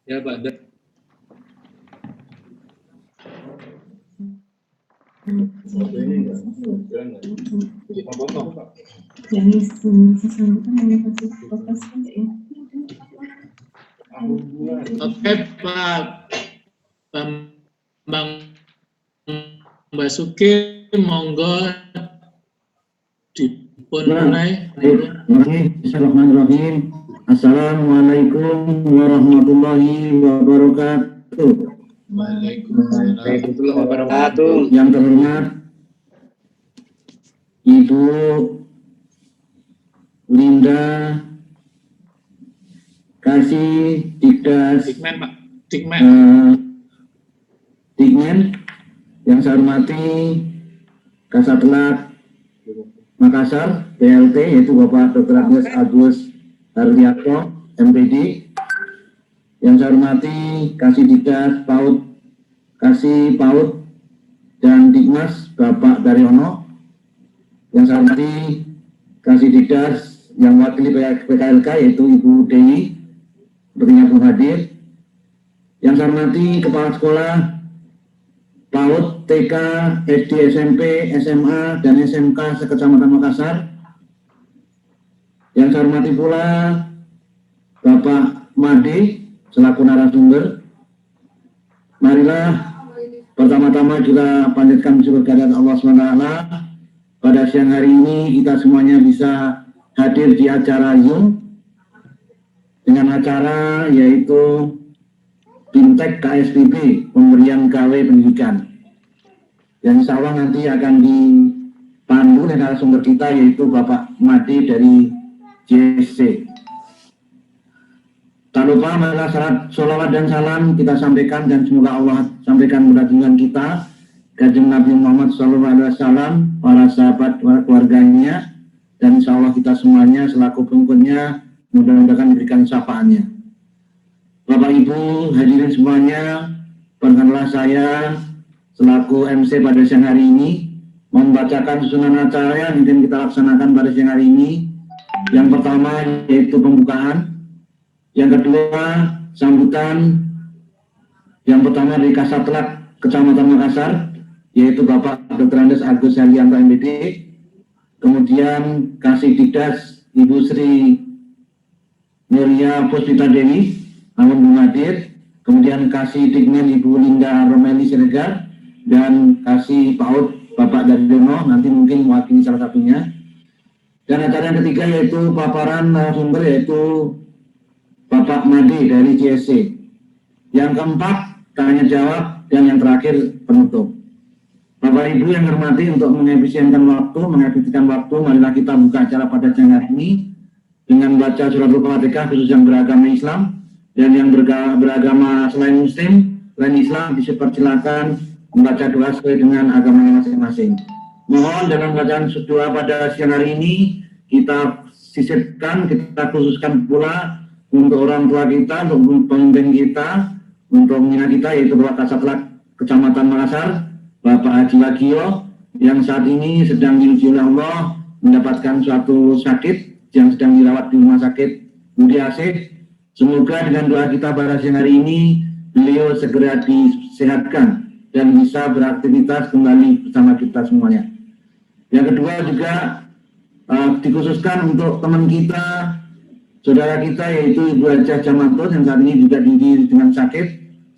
Ya Pak. Oke Pak Bambang Basuki, monggo dipunai. Bismillahirrahmanirrahim. Assalamualaikum warahmatullahi wabarakatuh. Waalaikumsalam warahmatullahi wabarakatuh. Yang terhormat Ibu Linda Kasih Dikdas Dikmen Pak, Dikmen. Dikmen, yang saya hormati Kasatlat Makassar PLT, yaitu Bapak Dr. Agus Harlianto MPD. Yang saya hormati Kasih Dikdas PAUD, Kasih PAUD dan Dikmas Bapak Daryono. Yang saya hormati Kasih Dikdas yang mewakili PKLK, yaitu Ibu Dewi, sepertinya belum hadir. Yang saya hormati Kepala Sekolah PAUD, TK, SD, SMP, SMA, dan SMK se-Kecamatan Makassar. Yang saya hormati pula Bapak Made selaku narasumber. Marilah pertama-tama kita panjatkan syukur kehadirat Allah SWT. Pada siang hari ini kita semuanya bisa hadir di acara Zoom dengan acara yaitu Bimtek KSPB, pemberian KW pendidikan. Yang insya Allah nanti akan dipandu oleh narasumber kita, yaitu Bapak Made dari JSC. Tak lupa marilah sholawat dan salam kita sampaikan, dan semoga Allah sampaikan kepada junjungan kita Kanjeng Nabi Muhammad SAW, para sahabat, para keluarganya, dan insya Allah kita semuanya selaku pengikutnya mudah-mudahan diberikan syafaatnya. Bapak Ibu hadirin semuanya, perkenanlah saya selaku MC pada siang hari ini membacakan susunan acara yang ingin kita laksanakan pada siang hari ini. Yang pertama yaitu pembukaan, yang kedua sambutan, yang pertama dari Kasatlat Kecamatan Makassar, yaitu Bapak Dr. Agus Harlianto MPD, kemudian Kasih Dikdas Ibu Sri Nuria Puspita Dewi, namun belum hadir, kemudian Kasih Dikmen Ibu Linda Romeli Siregar, dan Kasih PAUD Bapak Daryono, nanti mungkin mewakili salah satunya. Dan acara yang ketiga yaitu paparan narasumber, yaitu Bapak Made dari JSC. Yang keempat tanya jawab, dan yang terakhir penutup. Bapak Ibu yang hormati, untuk mengefisienkan waktu, marilah kita buka acara pada siang hari ini dengan baca surat Al-Fatihah khusus yang beragama Islam. Dan yang beragama selain Muslim, selain Islam, dipersilakan membaca doa sesuai dengan agama masing-masing. Mohon dalam bacaan doa pada siang hari ini kita sisipkan, kita khususkan pula untuk orang tua kita, untuk pemimpin kita, untuk pembina kita, yaitu Bapak Kasatlat Kecamatan Makassar, Bapak Haji Wagio, yang saat ini sedang diuji oleh Allah mendapatkan suatu sakit yang sedang dirawat di rumah sakit Budi Asih. Semoga dengan doa kita pada siang hari ini beliau segera disehatkan dan bisa beraktivitas kembali bersama kita semuanya. Yang kedua juga dikhususkan untuk teman kita, saudara kita, yaitu Ibu Hajah Jamanto yang saat ini juga dengan sakit.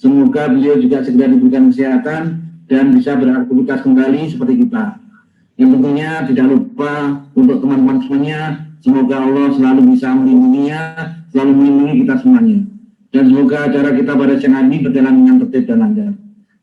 Semoga beliau juga segera diberikan kesehatan dan bisa beraktivitas kembali seperti kita. Yang tentunya tidak lupa untuk teman-teman semuanya, semoga Allah selalu bisa melindunginya, selalu melindungi kita semuanya. Dan semoga acara kita pada siang hari ini berjalan dengan tertib dan lancar.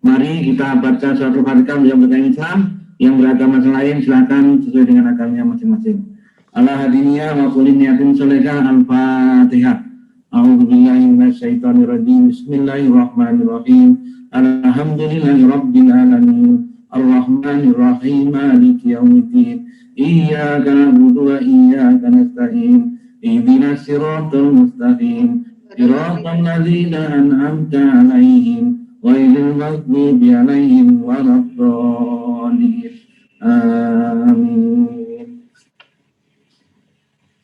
Mari kita baca surat Al-Fatihah yang beragama Islam, yang beragama lain silakan sesuai dengan agamanya masing-masing. Ala hadiniya wa kulli niyatin sholihah. Al-Fatihah. A'udzubillahi minasyaitonirrajim. Bismillahirrahmanirrahim. Alhamdulillahirabbil alamin. Ar-Rahmanir-Rahim. Maliki yaumiddin. Iyyaka na'budu wa iyyaka nasta'in. Ihdinas siratal mustaqim. Siratal ladzina an'amta 'alaihim ghairil maghdubi 'alaihim waladdallin. Amin.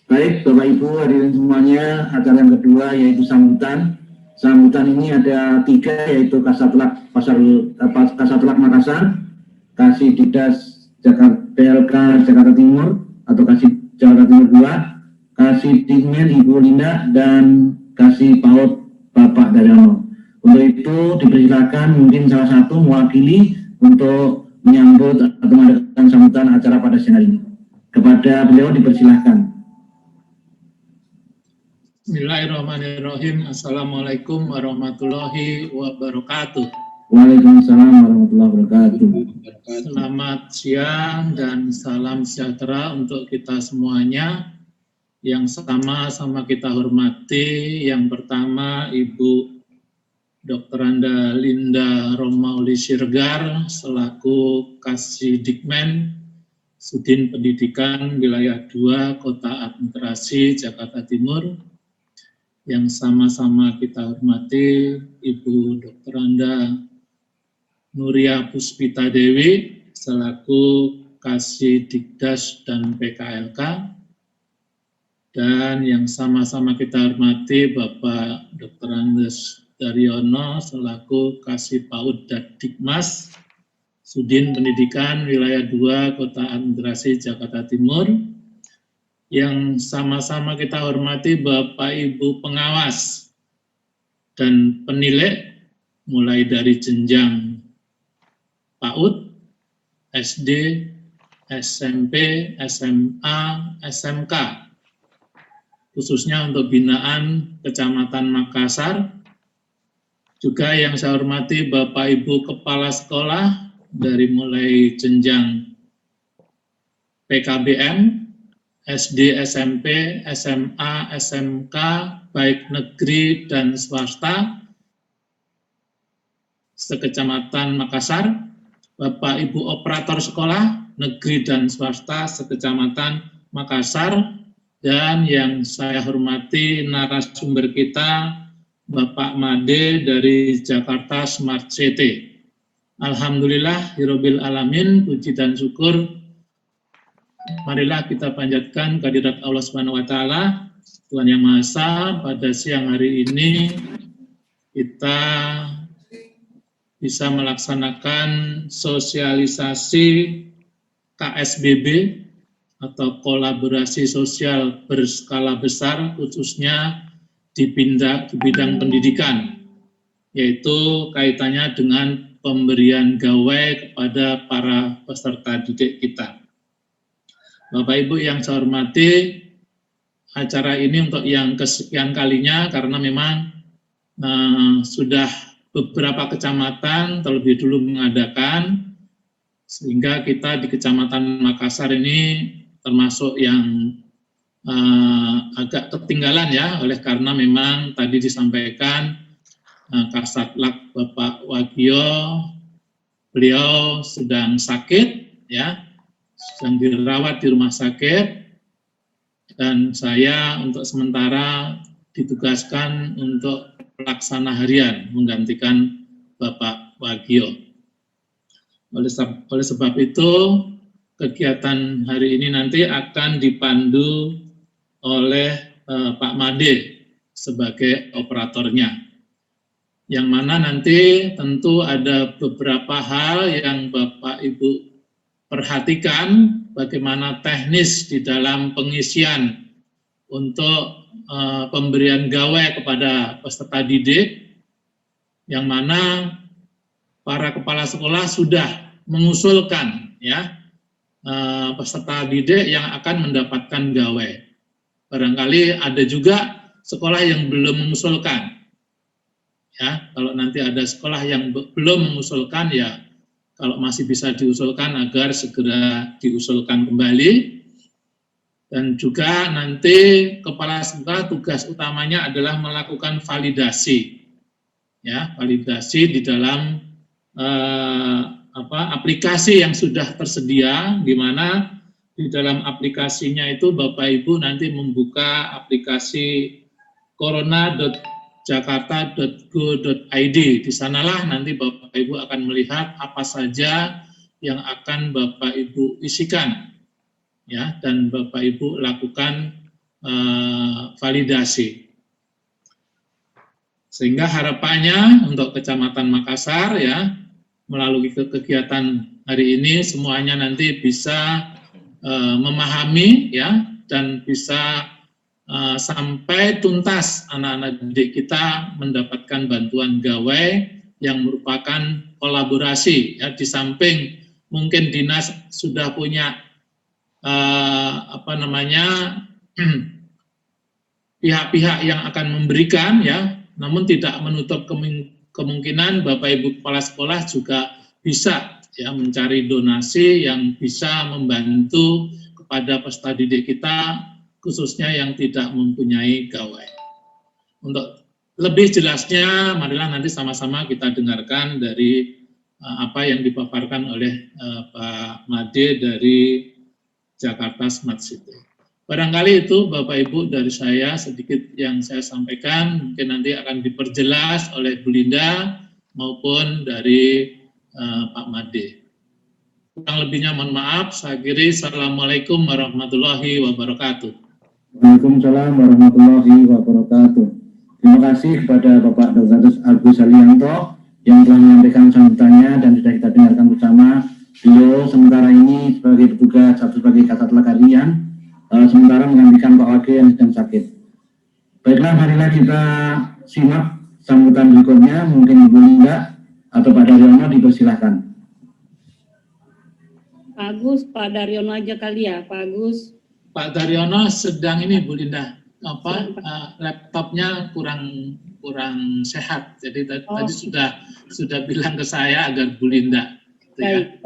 Baik, Bapak Ibu hadirin semuanya, acara yang kedua yaitu sambutan. sambutan ini ada 3, yaitu Kasatlantas Makassar, Kasih-Didas PLK Jakarta Timur atau Kasih Jakarta Timur 2, Kasih Dikmen Ibu Linda, dan Kasih PAUD Bapak Daryono. Untuk itu dipersilakan mungkin salah satu mewakili untuk menyambut atau mengadakan sambutan acara pada siang hari ini. Kepada beliau dipersilahkan. Bismillahirrahmanirrahim. Assalamualaikum warahmatullahi wabarakatuh. Waalaikumsalam warahmatullahi wabarakatuh. Selamat siang dan salam sejahtera untuk kita semuanya. Yang sama-sama kita hormati, yang pertama Ibu Dr. Anda Linda Romauli Siregar selaku Kasih Dikmen Sudin Pendidikan Wilayah 2 Kota Administrasi Jakarta Timur. Yang sama-sama kita hormati Ibu Dr. Anda Nuria Puspita Dewi selaku Kasih Dikdas dan PKLK. Dan yang sama-sama kita hormati Bapak Dr. Andes Daryono selaku Kasih PAUD dan Dikmas Sudin Pendidikan Wilayah 2 Kota Administrasi Jakarta Timur. Yang sama-sama kita hormati Bapak Ibu pengawas dan penilai mulai dari jenjang PAUD, SD, SMP, SMA, SMK, khususnya untuk binaan Kecamatan Makassar. Juga yang saya hormati Bapak Ibu Kepala Sekolah dari mulai jenjang PKBM, SD, SMP, SMA, SMK, baik negeri dan swasta, sekecamatan Makassar, Bapak Ibu Operator Sekolah, negeri dan swasta, sekecamatan Makassar, dan yang saya hormati narasumber kita, Bapak Made dari Jakarta Smart City. Alhamdulillah, Hirobbil Alamin, puji dan syukur. Marilah kita panjatkan kehadirat Allah Subhanahu wa Ta'ala, Tuhan Yang Maha Esa. Pada siang hari ini kita bisa melaksanakan sosialisasi KSBB atau kolaborasi sosial berskala besar, khususnya di bidang pendidikan, yaitu kaitannya dengan pemberian gawai kepada para peserta didik kita. Bapak Ibu yang saya hormati, acara ini untuk yang kesekian kalinya karena memang sudah beberapa kecamatan terlebih dulu mengadakan, sehingga kita di Kecamatan Makassar ini termasuk yang agak ketinggalan ya, oleh karena memang tadi disampaikan Kasatlantas Bapak Wagio, beliau sedang sakit ya, sedang dirawat di rumah sakit, dan saya untuk sementara ditugaskan untuk pelaksana harian menggantikan Bapak Wagio. Oleh sebab itu, kegiatan hari ini nanti akan dipandu oleh Pak Made sebagai operatornya. Yang mana nanti tentu ada beberapa hal yang Bapak Ibu perhatikan, bagaimana teknis di dalam pengisian untuk pemberian gawai kepada peserta didik, yang mana para kepala sekolah sudah mengusulkan ya peserta didik yang akan mendapatkan gawai. Barangkali ada juga sekolah yang belum mengusulkan. Ya, kalau nanti ada sekolah yang belum mengusulkan, ya kalau masih bisa diusulkan agar segera diusulkan kembali. Dan juga nanti kepala sekolah tugas utamanya adalah melakukan validasi, ya, validasi di dalam aplikasi yang sudah tersedia, di mana di dalam aplikasinya itu Bapak Ibu nanti membuka aplikasi corona.jakarta.go.id. Di sanalah nanti Bapak Ibu akan melihat apa saja yang akan Bapak Ibu isikan, ya, dan Bapak Ibu lakukan validasi. Sehingga harapannya untuk Kecamatan Makassar ya, melalui kegiatan hari ini semuanya nanti bisa memahami ya, dan bisa sampai tuntas anak-anak didik kita mendapatkan bantuan gawai yang merupakan kolaborasi ya, di samping mungkin dinas sudah punya pihak-pihak yang akan memberikan ya, namun tidak menutup kemungkinan Bapak Ibu Kepala Sekolah juga bisa ya mencari donasi yang bisa membantu kepada peserta didik kita, khususnya yang tidak mempunyai gawai. Untuk lebih jelasnya, marilah nanti sama-sama kita dengarkan dari apa yang dipaparkan oleh Pak Made dari Jakarta Smart City. Barangkali itu Bapak Ibu dari saya sedikit yang saya sampaikan, mungkin nanti akan diperjelas oleh Bu Linda maupun dari Pak Made. Kurang lebihnya mohon maaf, saya akhiri. Assalamualaikum warahmatullahi wabarakatuh. Waalaikumsalam warahmatullahi wabarakatuh. Terima kasih kepada Bapak Dr. Agus Alianto yang telah menyampaikan sambutannya dan sudah kita dengarkan bersama. Beliau sementara ini sebagai petugas atau sebagai kasat lekarian, sementara menggantikan Pak Wakil yang sedang sakit. Baiklah, marilah kita simak sambutan berikutnya. Mungkin Ibu Linda atau Pak Daryono dipersilahkan. Pak Agus, Pak Daryono aja kali ya, Pak Agus. Pak Daryono sedang ini Bu Linda, laptopnya kurang sehat, jadi tadi sudah bilang ke saya agar Bu Linda. Baik.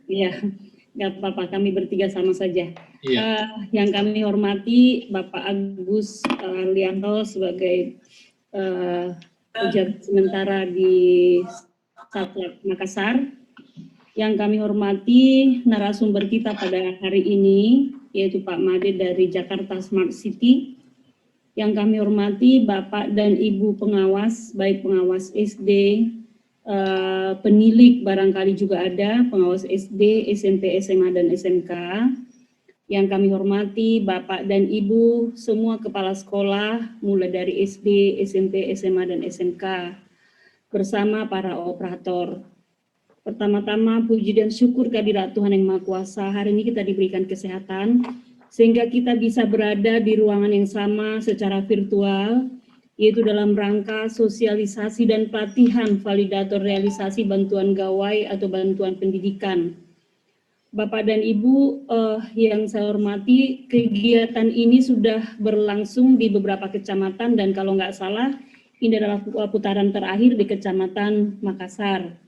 Iya, nggak apa-apa, kami bertiga sama saja. Iya. Yang kami hormati Bapak Agus Alianto sebagai pejabat sementara di Satlak Makassar. Yang kami hormati narasumber kita pada hari ini, yaitu Pak Made dari Jakarta Smart City. Yang kami hormati Bapak dan Ibu pengawas, baik pengawas SD, penilik barangkali juga ada, pengawas SD, SMP, SMA, dan SMK. Yang kami hormati Bapak dan Ibu semua kepala sekolah, mulai dari SD, SMP, SMA, dan SMK, bersama para operator. Pertama-tama puji dan syukur kehadirat Tuhan Yang Maha Kuasa, hari ini kita diberikan kesehatan, sehingga kita bisa berada di ruangan yang sama secara virtual, yaitu dalam rangka sosialisasi dan pelatihan validator realisasi bantuan gawai atau bantuan pendidikan. Bapak dan Ibu yang saya hormati, kegiatan ini sudah berlangsung di beberapa kecamatan dan kalau nggak salah, ini adalah putaran terakhir di Kecamatan Makassar.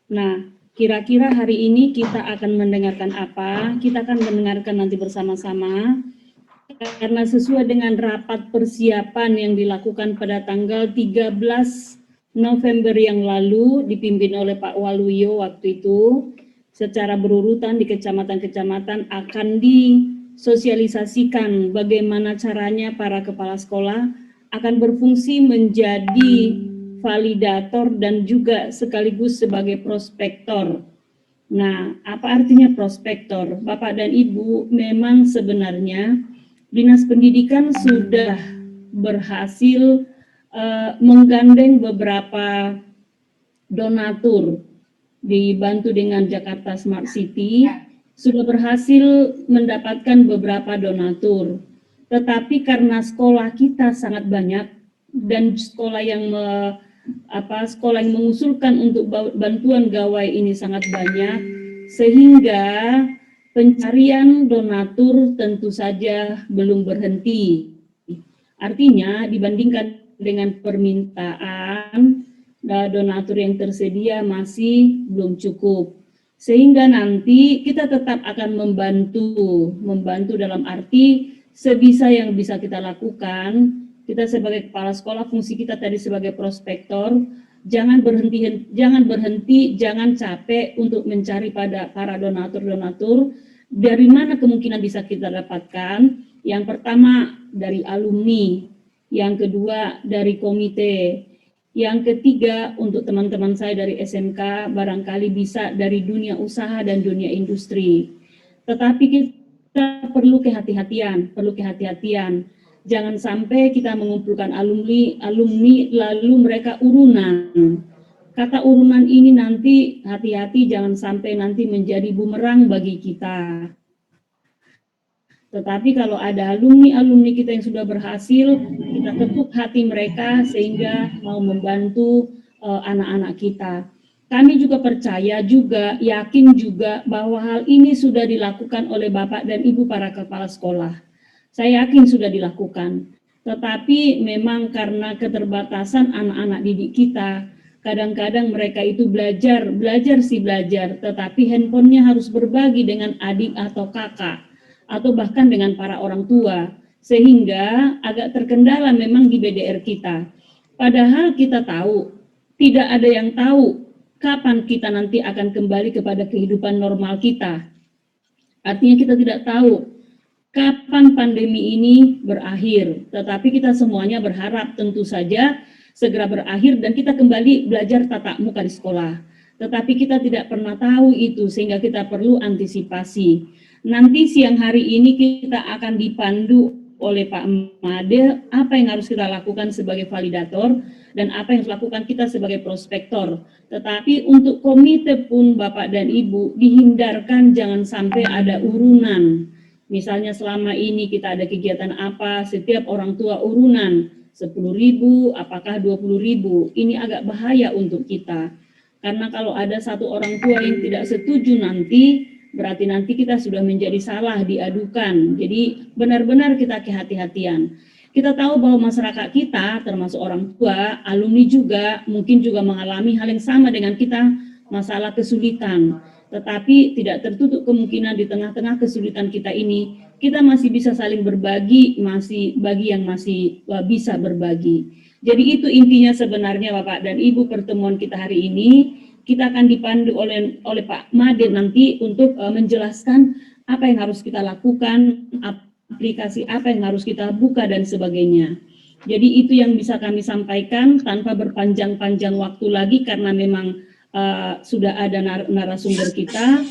Nah, kira-kira hari ini kita akan mendengarkan apa? Kita akan mendengarkan nanti bersama-sama. Karena sesuai dengan rapat persiapan yang dilakukan pada tanggal 13 November yang lalu, dipimpin oleh Pak Waluyo waktu itu, secara berurutan di kecamatan-kecamatan akan disosialisasikan bagaimana caranya para kepala sekolah akan berfungsi menjadi validator dan juga sekaligus sebagai prospektor. Nah, apa artinya prospektor? Bapak dan Ibu, memang sebenarnya Dinas Pendidikan sudah berhasil menggandeng beberapa donatur, dibantu dengan Jakarta Smart City, sudah berhasil mendapatkan beberapa donatur. Tetapi karena sekolah kita sangat banyak dan sekolah yang mengusulkan untuk bantuan gawai ini sangat banyak, sehingga pencarian donatur tentu saja belum berhenti. Artinya dibandingkan dengan permintaan, donatur yang tersedia masih belum cukup. Sehingga nanti kita tetap akan membantu dalam arti sebisa yang bisa kita lakukan. Kita sebagai kepala sekolah, fungsi kita tadi sebagai prospektor, jangan berhenti, jangan capek untuk mencari pada para donatur-donatur. Dari mana kemungkinan bisa kita dapatkan? Yang pertama dari alumni, yang kedua dari komite, yang ketiga untuk teman-teman saya dari SMK, barangkali bisa dari dunia usaha dan dunia industri. Tetapi kita perlu kehati-hatian, Jangan sampai kita mengumpulkan alumni lalu mereka urunan. Kata urunan ini nanti hati-hati jangan sampai nanti menjadi bumerang bagi kita. Tetapi kalau ada alumni kita yang sudah berhasil, kita ketuk hati mereka sehingga mau membantu anak-anak kita. Kami juga percaya juga, yakin juga bahwa hal ini sudah dilakukan oleh Bapak dan Ibu para kepala sekolah. Saya yakin sudah dilakukan. Tetapi memang karena keterbatasan anak-anak didik kita, kadang-kadang mereka itu belajar, tetapi handphonenya harus berbagi dengan adik atau kakak, atau bahkan dengan para orang tua, sehingga agak terkendala memang di BDR kita. Padahal kita tahu, tidak ada yang tahu kapan kita nanti akan kembali kepada kehidupan normal kita. Artinya kita tidak tahu kapan pandemi ini berakhir, tetapi kita semuanya berharap tentu saja segera berakhir dan kita kembali belajar tatap muka di sekolah. Tetapi kita tidak pernah tahu itu, sehingga kita perlu antisipasi. Nanti siang hari ini kita akan dipandu oleh Pak Made apa yang harus kita lakukan sebagai validator dan apa yang harus lakukan kita sebagai prospektor. Tetapi untuk komite pun Bapak dan Ibu dihindarkan jangan sampai ada urunan. Misalnya selama ini kita ada kegiatan apa, setiap orang tua urunan 10.000, apakah 20.000, ini agak bahaya untuk kita. Karena kalau ada satu orang tua yang tidak setuju nanti, berarti nanti kita sudah menjadi salah diadukan. Jadi benar-benar kita kehati-hatian. Kita tahu bahwa masyarakat kita, termasuk orang tua, alumni juga, mungkin juga mengalami hal yang sama dengan kita, masalah kesulitan. Tetapi tidak tertutup kemungkinan di tengah-tengah kesulitan kita ini, kita masih bisa saling berbagi, masih bagi yang masih bisa berbagi. Jadi itu intinya sebenarnya Bapak dan Ibu pertemuan kita hari ini. Kita akan dipandu oleh Pak Made nanti untuk menjelaskan apa yang harus kita lakukan, aplikasi apa yang harus kita buka dan sebagainya. Jadi itu yang bisa kami sampaikan tanpa berpanjang-panjang waktu lagi karena memang sudah ada narasumber kita.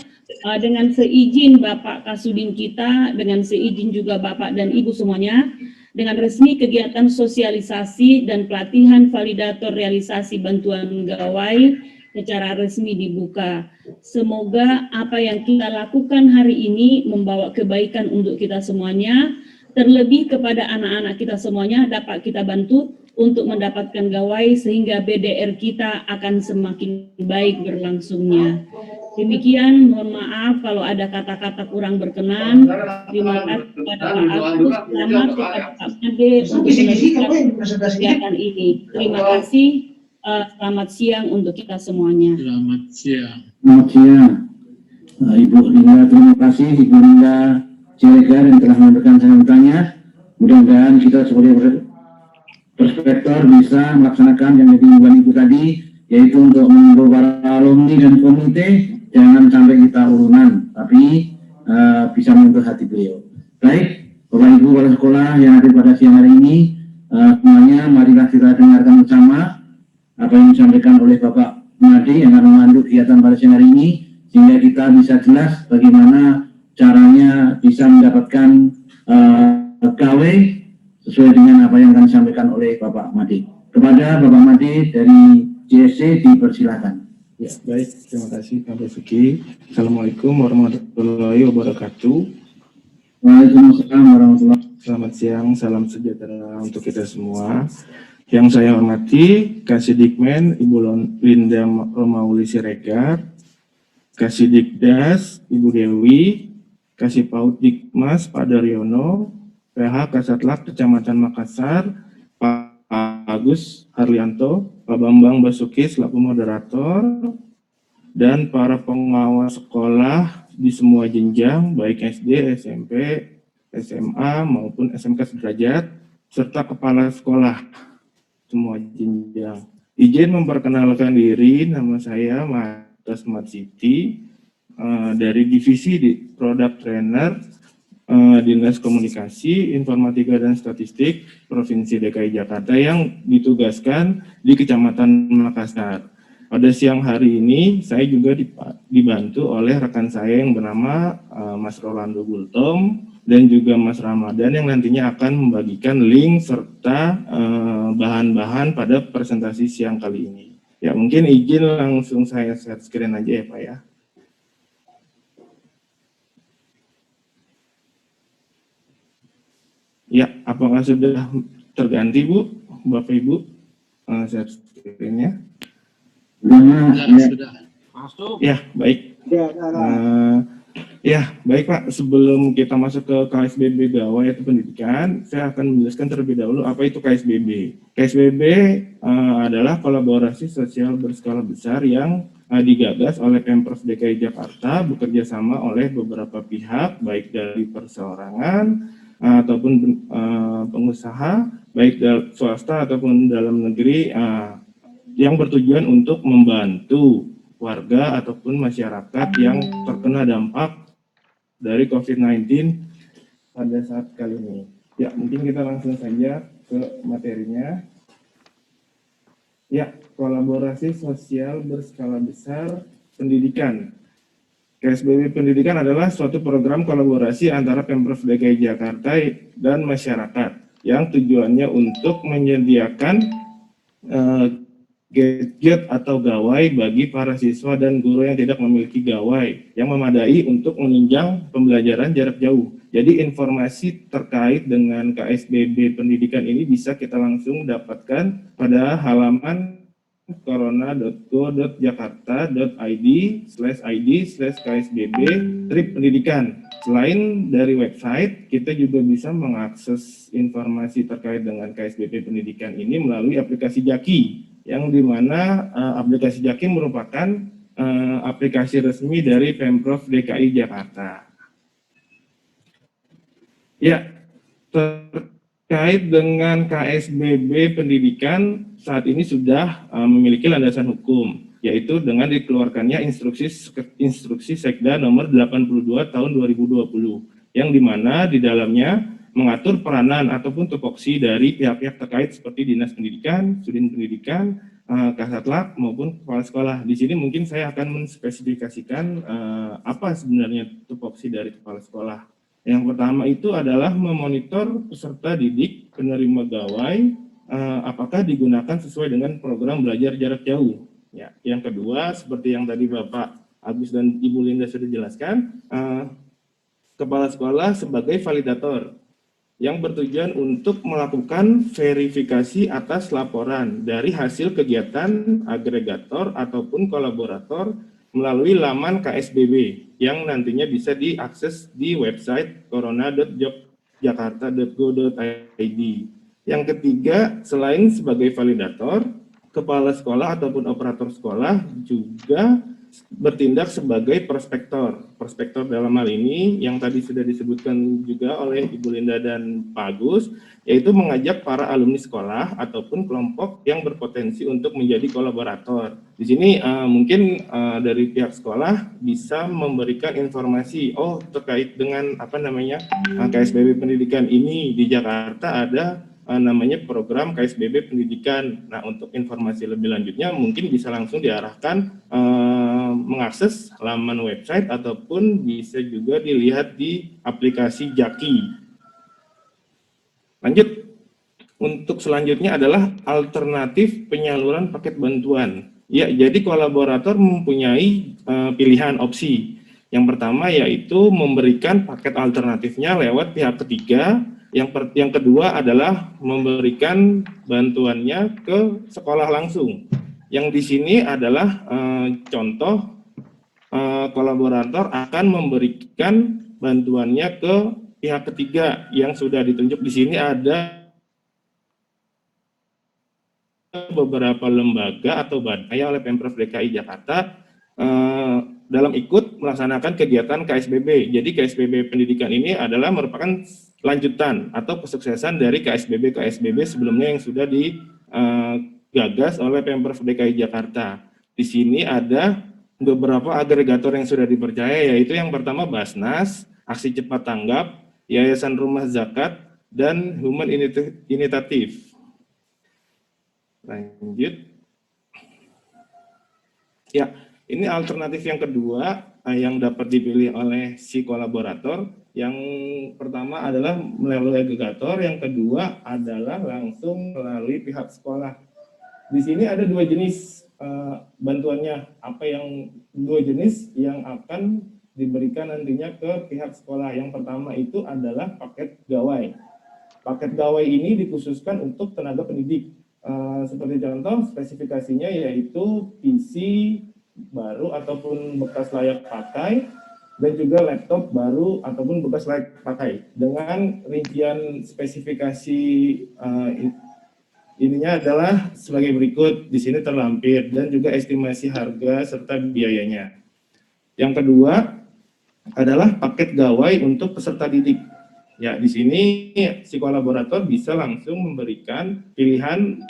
Dengan seizin Bapak Kasudin kita, dengan seizin juga Bapak dan Ibu semuanya, dengan resmi kegiatan sosialisasi dan pelatihan validator realisasi bantuan gawai secara resmi dibuka. Semoga apa yang kita lakukan hari ini membawa kebaikan untuk kita semuanya, terlebih kepada anak-anak kita semuanya dapat kita bantu untuk mendapatkan gawai sehingga BDR kita akan semakin baik berlangsungnya. Demikian, mohon maaf kalau ada kata-kata kurang berkenan. Terima kasih kepada Pak Agus, selamat kepada Pak Made untuk melanjutkan kegiatan ini. Terima kasih, selamat siang untuk kita semuanya. Selamat siang. Selamat siang. Ibu Linda, terima kasih Ibu Linda Cilegar yang telah memberikan sambutannya. Mudah-mudahan kita sebagai prospektor bisa melaksanakan yang dihimbauan Ibu tadi, yaitu untuk mengimbau para alumni dan komite jangan sampai kita urunan, tapi bisa menyentuh hati beliau. Baik, Bapak Ibu kepala sekolah yang hadir pada siang hari ini, semuanya marilah kita dengarkan bersama apa yang disampaikan oleh Bapak Made yang akan memandu kegiatan pada siang hari ini, sehingga kita bisa jelas bagaimana caranya bisa mendapatkan gawe sesuai dengan apa yang akan disampaikan oleh Bapak Made. Kepada Bapak Made dari JSC dipersilakan. Ya, baik. Terima kasih Pak Basuki. Assalamualaikum warahmatullahi wabarakatuh. Waalaikumsalam warahmatullahi wabarakatuh. Selamat siang, salam sejahtera untuk kita semua. Yang saya hormati Kasidikmen Ibu Linda Romauli Siregar, Kasidikdas Ibu Dewi, Kasipaut Dikmas Pak Daryono, PH Kasatlak Kecamatan Makassar, Pak Agus Harlianto, Pak Bambang Basuki selaku moderator, dan para pengawas sekolah di semua jenjang, baik SD, SMP, SMA, maupun SMK sederajat, serta kepala sekolah semua jenjang. Izin memperkenalkan diri, nama saya Mata Smart City, dari Divisi Product Trainer, Dinas Komunikasi, Informatika dan Statistik Provinsi DKI Jakarta yang ditugaskan di Kecamatan Makassar. pada siang hari ini saya juga dibantu oleh rekan saya yang bernama Mas Rolando Gultom dan juga Mas Ramadan yang nantinya akan membagikan link serta bahan-bahan pada presentasi siang kali ini. Ya, mungkin izin langsung saya share screen aja ya Pak ya. Ya, apakah sudah terganti Bu, Bapak Ibu, share screen-nya? Sudah. Ya, baik. Ya, baik Pak. Sebelum kita masuk ke KSBB Gawai atau pendidikan, saya akan menjelaskan terlebih dahulu apa itu KSBB. KSBB adalah kolaborasi sosial berskala besar yang digagas oleh Pemprov DKI Jakarta bekerja sama oleh beberapa pihak, baik dari perseorangan ataupun pengusaha, baik swasta ataupun dalam negeri, yang bertujuan untuk membantu warga ataupun masyarakat yang terkena dampak dari COVID-19 pada saat kali ini. Ya, mungkin kita langsung saja ke materinya. Ya, kolaborasi sosial berskala besar pendidikan. KSBB Pendidikan adalah suatu program kolaborasi antara Pemprov DKI Jakarta dan masyarakat yang tujuannya untuk menyediakan gadget atau gawai bagi para siswa dan guru yang tidak memiliki gawai yang memadai untuk menunjang pembelajaran jarak jauh. Jadi informasi terkait dengan KSBB Pendidikan ini bisa kita langsung dapatkan pada halaman corona.go.jakarta.id/id/ksbb-pendidikan. Selain dari website, kita juga bisa mengakses informasi terkait dengan KSBB Pendidikan ini melalui aplikasi Jaki, yang dimana aplikasi Jaki merupakan aplikasi resmi dari Pemprov DKI Jakarta. Ya, terkait dengan KSBB Pendidikan saat ini sudah memiliki landasan hukum, yaitu dengan dikeluarkannya instruksi Sekda nomor 82 tahun 2020, yang dimana di dalamnya mengatur peranan ataupun tupoksi dari pihak-pihak terkait seperti Dinas Pendidikan, Sudin Pendidikan, Kasatlantas maupun kepala sekolah. Di sini mungkin saya akan menspesifikasikan apa sebenarnya tupoksi dari kepala sekolah. Yang pertama itu adalah memonitor peserta didik penerima gawai apakah digunakan sesuai dengan program belajar jarak jauh. Ya, yang kedua seperti yang tadi Bapak Agus dan Ibu Linda sudah jelaskan, kepala sekolah sebagai validator yang bertujuan untuk melakukan verifikasi atas laporan dari hasil kegiatan agregator ataupun kolaborator melalui laman KSBB yang nantinya bisa diakses di website corona.jakarta.go.id. Yang ketiga, selain sebagai validator, kepala sekolah ataupun operator sekolah juga bertindak sebagai prospektor. Prospektor dalam hal ini yang tadi sudah disebutkan juga oleh Ibu Linda dan Pak Agus, yaitu mengajak para alumni sekolah ataupun kelompok yang berpotensi untuk menjadi kolaborator. Di sini mungkin dari pihak sekolah bisa memberikan informasi, terkait dengan KSBB Pendidikan ini di Jakarta ada namanya program KSBB Pendidikan. Nah, untuk informasi lebih lanjutnya mungkin bisa langsung diarahkan mengakses laman website ataupun bisa juga dilihat di aplikasi Jaki. Lanjut, untuk selanjutnya adalah alternatif penyaluran paket bantuan. Ya, jadi kolaborator mempunyai pilihan opsi. Yang pertama yaitu memberikan paket alternatifnya lewat pihak ketiga. Yang kedua adalah memberikan bantuannya ke sekolah langsung. Yang di sini adalah contoh kolaborator akan memberikan bantuannya ke pihak ketiga yang sudah ditunjuk. Di sini ada beberapa lembaga atau badan oleh Pemprov DKI Jakarta dalam ikut melaksanakan kegiatan KSBB. Jadi KSBB Pendidikan ini adalah merupakan lanjutan atau kesuksesan dari KSBB sebelumnya yang sudah digagas oleh Pemprov DKI Jakarta. Di sini ada beberapa agregator yang sudah dipercaya, yaitu yang pertama Basnas, Aksi Cepat Tanggap, Yayasan Rumah Zakat, dan Human Initiative. Lanjut. Ya, ini alternatif yang kedua yang dapat dipilih oleh si kolaborator. Yang pertama adalah melalui agregator, yang kedua adalah langsung melalui pihak sekolah. Di sini ada dua jenis bantuannya. Apa yang dua jenis yang akan diberikan nantinya ke pihak sekolah. Yang pertama itu adalah paket gawai. Paket gawai ini dikhususkan untuk tenaga pendidik. Seperti contoh spesifikasinya yaitu PC baru ataupun bekas layak pakai, dan juga laptop baru ataupun bekas layak pakai. Dengan rincian spesifikasi ininya adalah sebagai berikut, di sini terlampir, dan juga estimasi harga serta biayanya. Yang kedua adalah paket gawai untuk peserta didik. Ya, di sini si kolaborator bisa langsung memberikan pilihan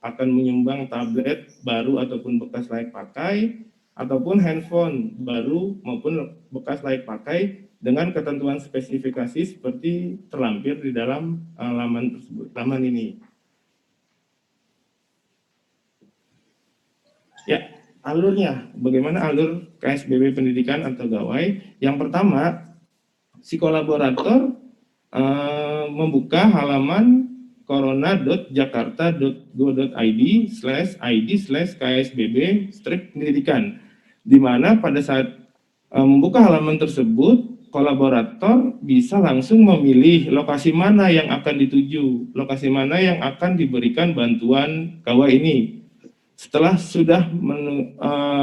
akan menyumbang tablet baru ataupun bekas layak pakai, ataupun handphone baru maupun bekas layak pakai dengan ketentuan spesifikasi seperti terlampir di dalam laman tersebut, laman ini. Ya, alurnya, bagaimana alur KSBB pendidikan atau gawai? Yang pertama, si kolaborator membuka halaman corona.jakarta.go.id/id/ksbb/pendidikan, di mana pada saat membuka halaman tersebut, kolaborator bisa langsung memilih lokasi mana yang akan dituju, lokasi mana yang akan diberikan bantuan gawai ini. Setelah sudah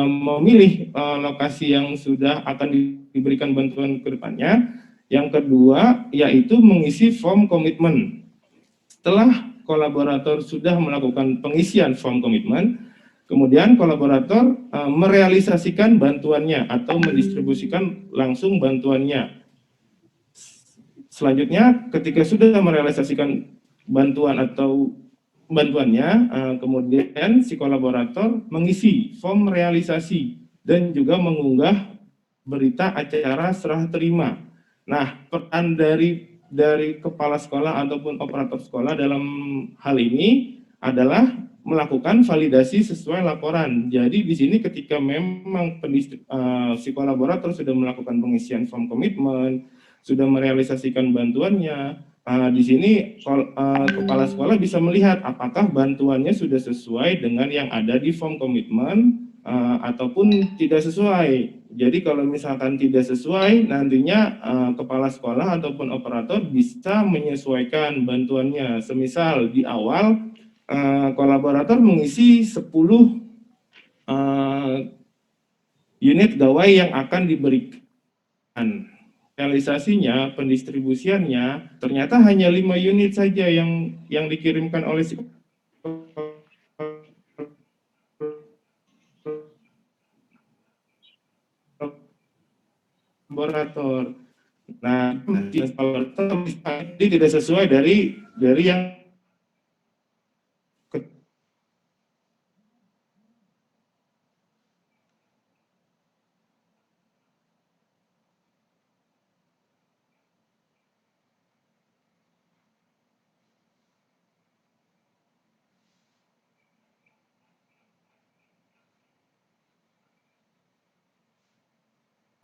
memilih lokasi yang sudah akan diberikan bantuan ke depannya, yang kedua yaitu mengisi form komitmen. Setelah kolaborator sudah melakukan pengisian form komitmen, kemudian kolaborator merealisasikan bantuannya atau mendistribusikan langsung bantuannya. Selanjutnya, ketika sudah merealisasikan bantuan atau bantuannya, kemudian si kolaborator mengisi form realisasi dan juga mengunggah berita acara serah terima. Nah, peran dari kepala sekolah ataupun operator sekolah dalam hal ini adalah melakukan validasi sesuai laporan. Jadi di sini ketika memang si kolaborator sudah melakukan pengisian form komitmen, sudah merealisasikan bantuannya, di sini kepala sekolah bisa melihat apakah bantuannya sudah sesuai dengan yang ada di form komitmen ataupun tidak sesuai. Jadi kalau misalkan tidak sesuai, nantinya kepala sekolah ataupun operator bisa menyesuaikan bantuannya. Semisal di awal kolaborator mengisi 10 unit gawai yang akan diberikan. Realisasinya, pendistribusiannya ternyata hanya 5 unit saja yang dikirimkan oleh si kolaborator. Nah, ini tidak sesuai dari yang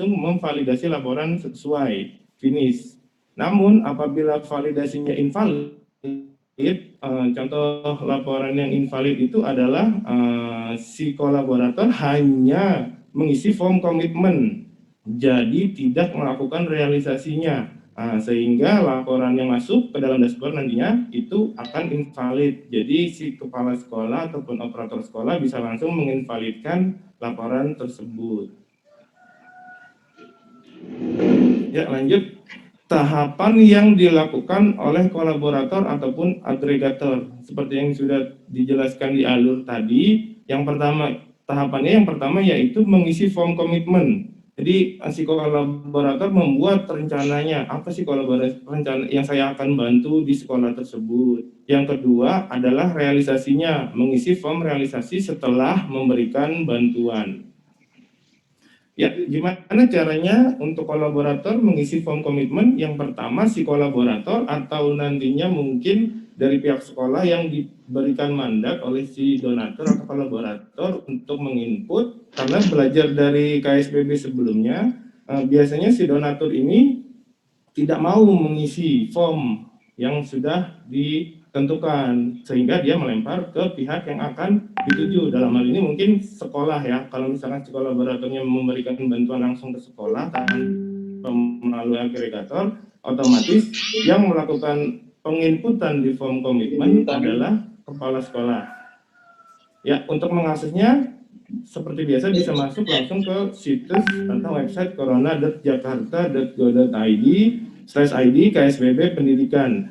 memvalidasi laporan sesuai finish. Namun apabila validasinya invalid, contoh laporan yang invalid itu adalah si kolaborator hanya mengisi form komitmen, jadi tidak melakukan realisasinya, sehingga laporan yang masuk ke dalam dashboard nantinya itu akan invalid. Jadi si kepala sekolah ataupun operator sekolah bisa langsung menginvalidkan laporan tersebut. Ya, lanjut. Tahapan yang dilakukan oleh kolaborator ataupun agregator seperti yang sudah dijelaskan di alur tadi. Tahapannya yang pertama yaitu mengisi form komitmen. Jadi si kolaborator membuat rencananya, apa sih rencana yang saya akan bantu di sekolah tersebut. Yang kedua adalah realisasinya, mengisi form realisasi setelah memberikan bantuan. Ya, gimana caranya untuk kolaborator mengisi form komitmen? Yang pertama, si kolaborator atau nantinya mungkin dari pihak sekolah yang diberikan mandat oleh si donatur atau kolaborator untuk menginput, karena belajar dari KSBB sebelumnya, biasanya si donatur ini tidak mau mengisi form yang sudah ditentukan, sehingga dia melempar ke pihak yang akan dituju. Dalam hal ini mungkin sekolah ya, kalau misalkan si kolaboratornya memberikan bantuan langsung ke sekolah tanpa melalui agregator, otomatis yang melakukan penginputan di form komitmen adalah kepala sekolah. Ya, untuk mengaksesnya seperti biasa bisa masuk langsung ke situs atau website corona.jakarta.go.id/id KSBB Pendidikan.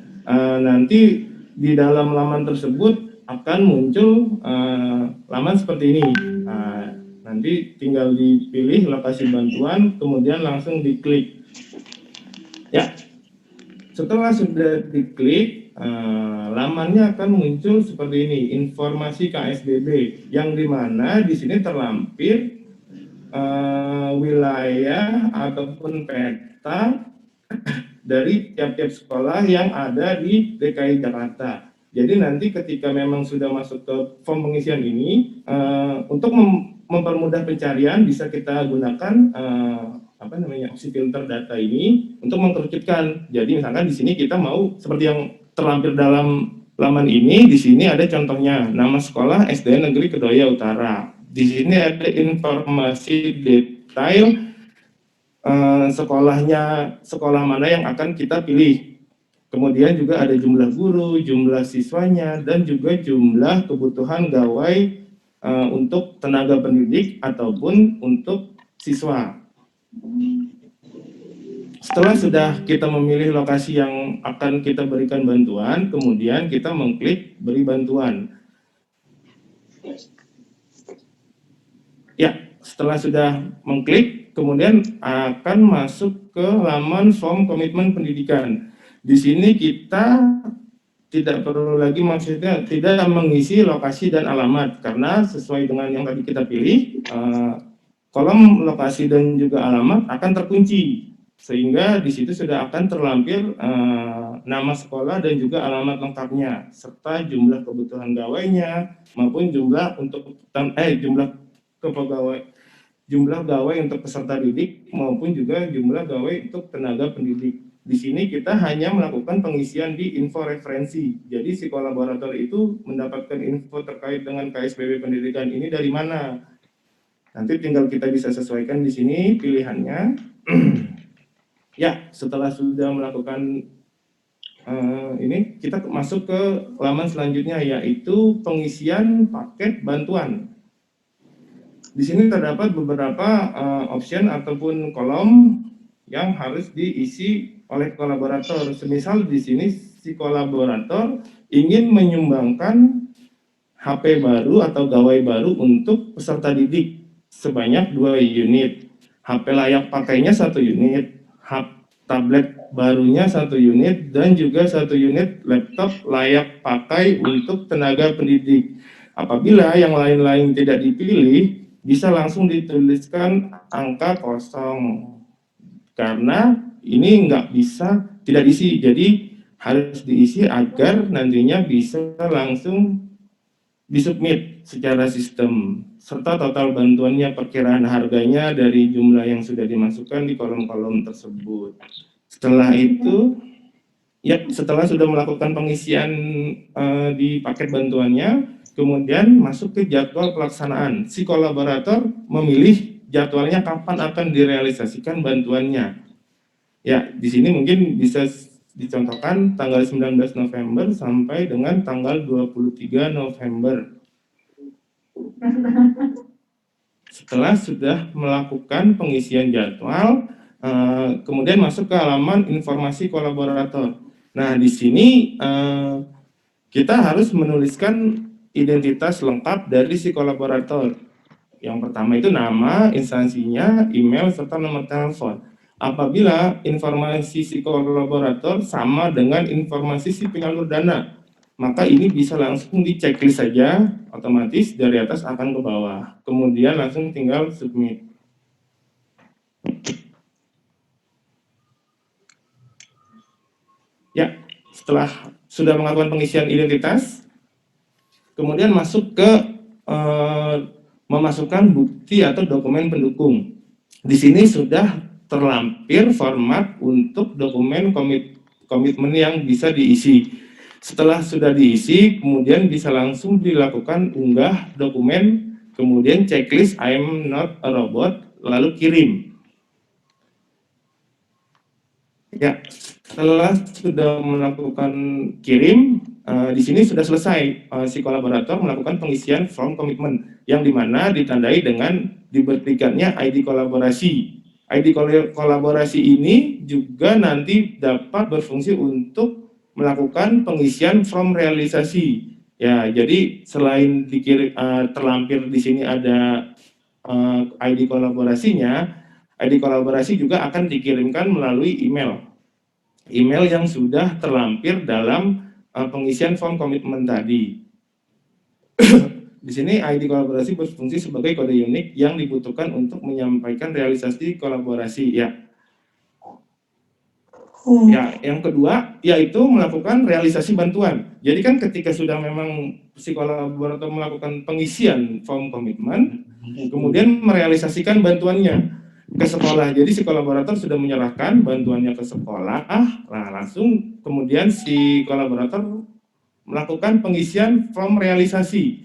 Nanti di dalam laman tersebut akan muncul laman seperti ini. Nanti tinggal dipilih lokasi bantuan, kemudian langsung diklik. Ya, setelah sudah diklik, lamannya akan muncul seperti ini, informasi KSBB, yang dimana di sini terlampir wilayah ataupun peta dari tiap-tiap sekolah yang ada di DKI Jakarta. Jadi nanti ketika memang sudah masuk ke form pengisian ini, untuk mempermudah pencarian bisa kita gunakan opsi filter data ini untuk mengkerucutkan. Jadi misalkan di sini kita mau seperti yang terlampir dalam laman ini, di sini ada contohnya nama sekolah SDN Negeri Kedoya Utara. Di sini ada informasi detail sekolah mana yang akan kita pilih. Kemudian juga ada jumlah guru, jumlah siswanya, dan juga jumlah kebutuhan gawai untuk tenaga pendidik ataupun untuk siswa. Setelah sudah kita memilih lokasi yang akan kita berikan bantuan, kemudian kita mengklik beri bantuan. Ya, setelah sudah mengklik, kemudian akan masuk ke laman form komitmen pendidikan. Di sini kita tidak perlu lagi, maksudnya tidak mengisi lokasi dan alamat, karena sesuai dengan yang tadi kita pilih, kolom lokasi dan juga alamat akan terkunci, sehingga di situ sudah akan terlampir nama sekolah dan juga alamat lengkapnya, serta jumlah kebutuhan gawainya maupun jumlah gawai untuk peserta didik maupun juga jumlah gawai untuk tenaga pendidik. Di sini kita hanya melakukan pengisian di info referensi. Jadi si kolaborator itu mendapatkan info terkait dengan KSBB pendidikan ini dari mana. Nanti tinggal kita bisa sesuaikan di sini pilihannya. Ya, setelah sudah melakukan ini, kita masuk ke laman selanjutnya, yaitu pengisian paket bantuan. Di sini terdapat beberapa option ataupun kolom yang harus diisi oleh kolaborator. Semisal di sini si kolaborator ingin menyumbangkan HP baru atau gawai baru untuk peserta didik sebanyak 2 unit. HP layak pakainya 1 unit, tablet barunya 1 unit, dan juga 1 unit laptop layak pakai untuk tenaga pendidik. Apabila yang lain-lain tidak dipilih, bisa langsung dituliskan angka kosong, karena ini tidak diisi, jadi harus diisi agar nantinya bisa langsung disubmit secara sistem, serta total bantuannya, perkiraan harganya dari jumlah yang sudah dimasukkan di kolom-kolom tersebut. Setelah itu, setelah sudah melakukan pengisian di paket bantuannya, kemudian masuk ke jadwal pelaksanaan. Si kolaborator memilih jadwalnya kapan akan direalisasikan bantuannya. Ya, di sini mungkin bisa dicontohkan tanggal 19 November sampai dengan tanggal 23 November. Setelah sudah melakukan pengisian jadwal, kemudian masuk ke halaman informasi kolaborator. Nah, di sini kita harus menuliskan identitas lengkap dari si kolaborator. Yang pertama itu nama, instansinya, email, serta nomor telepon. Apabila informasi si kolaborator sama dengan informasi si penyalur dana, maka ini bisa langsung di-checklist saja, otomatis dari atas akan ke bawah. Kemudian langsung tinggal submit. Ya, setelah sudah melakukan pengisian identitas, kemudian masuk ke memasukkan bukti atau dokumen pendukung. Di sini sudah terlampir format untuk dokumen komitmen yang bisa diisi. Setelah sudah diisi, kemudian bisa langsung dilakukan unggah dokumen, kemudian checklist I'm not a robot, lalu kirim. Ya, setelah sudah melakukan kirim, di sini sudah selesai si kolaborator melakukan pengisian form komitmen yang dimana ditandai dengan diberikannya ID kolaborasi. ID kolaborasi ini juga nanti dapat berfungsi untuk melakukan pengisian form realisasi. Ya, jadi selain dikirim terlampir di sini ada ID kolaborasinya, ID kolaborasi juga akan dikirimkan melalui email yang sudah terlampir dalam pengisian form komitmen tadi. Di sini ID kolaborasi berfungsi sebagai kode unik yang dibutuhkan untuk menyampaikan realisasi kolaborasi. Ya, yang kedua yaitu melakukan realisasi bantuan. Jadi kan ketika sudah memang si kolaborator melakukan pengisian form komitmen, kemudian merealisasikan bantuannya ke sekolah. Jadi si kolaborator sudah menyerahkan bantuannya ke sekolah, nah langsung kemudian si kolaborator melakukan pengisian form realisasi.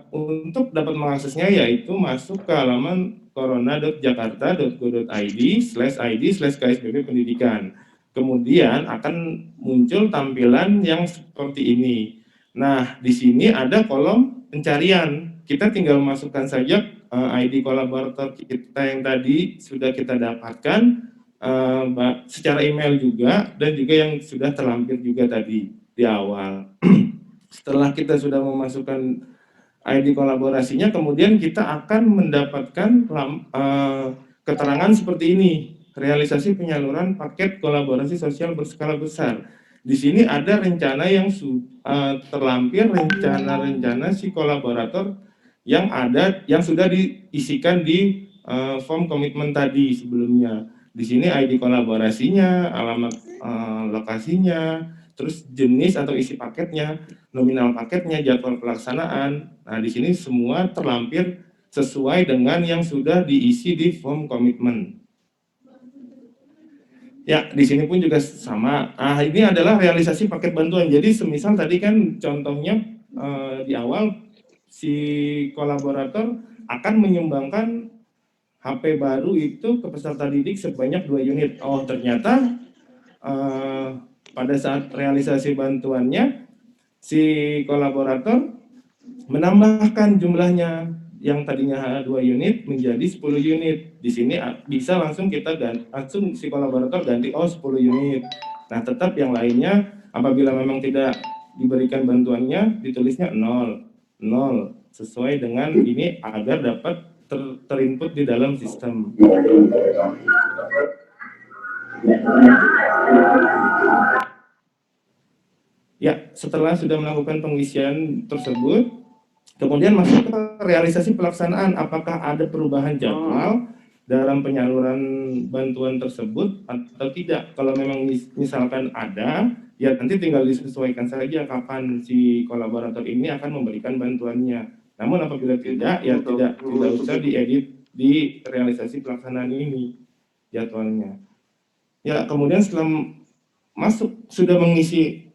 Untuk dapat mengaksesnya yaitu masuk ke halaman corona.jakarta.go.id/id/ksbb pendidikan. Kemudian akan muncul tampilan yang seperti ini. Nah, di sini ada kolom pencarian. Kita tinggal masukkan saja ID kolaborator kita yang tadi sudah kita dapatkan secara email juga, dan juga yang sudah terlampir juga tadi di awal. Setelah kita sudah memasukkan ID kolaborasinya, kemudian kita akan mendapatkan keterangan seperti ini, realisasi penyaluran paket kolaborasi sosial berskala besar. Di sini ada rencana yang terlampir, rencana-rencana si kolaborator yang sudah diisikan di form komitmen tadi sebelumnya. Di sini ID kolaborasinya, alamat lokasinya, terus jenis atau isi paketnya, nominal paketnya, jadwal pelaksanaan. Nah, di sini semua terlampir sesuai dengan yang sudah diisi di form komitmen. Ya, di sini pun juga sama. Nah, ini adalah realisasi paket bantuan. Jadi, semisal tadi kan contohnya di awal si kolaborator akan menyumbangkan HP baru itu ke peserta didik sebanyak 2 unit. Oh, ternyata pada saat realisasi bantuannya, si kolaborator menambahkan jumlahnya yang tadinya 2 unit menjadi 10 unit. Di sini bisa langsung langsung si kolaborator ganti 10 unit. Nah, tetap yang lainnya apabila memang tidak diberikan bantuannya ditulisnya 0 sesuai dengan ini agar dapat terinput di dalam sistem. Ya, setelah sudah melakukan pengisian tersebut, kemudian masuk ke realisasi pelaksanaan. Apakah ada perubahan jadwal dalam penyaluran bantuan tersebut atau tidak? Kalau memang misalkan ada, ya nanti tinggal disesuaikan saja kapan si kolaborator ini akan memberikan bantuannya. Namun apabila tidak, ya tidak usah diedit di realisasi pelaksanaan ini jadwalnya. Ya, kemudian setelah sudah mengisi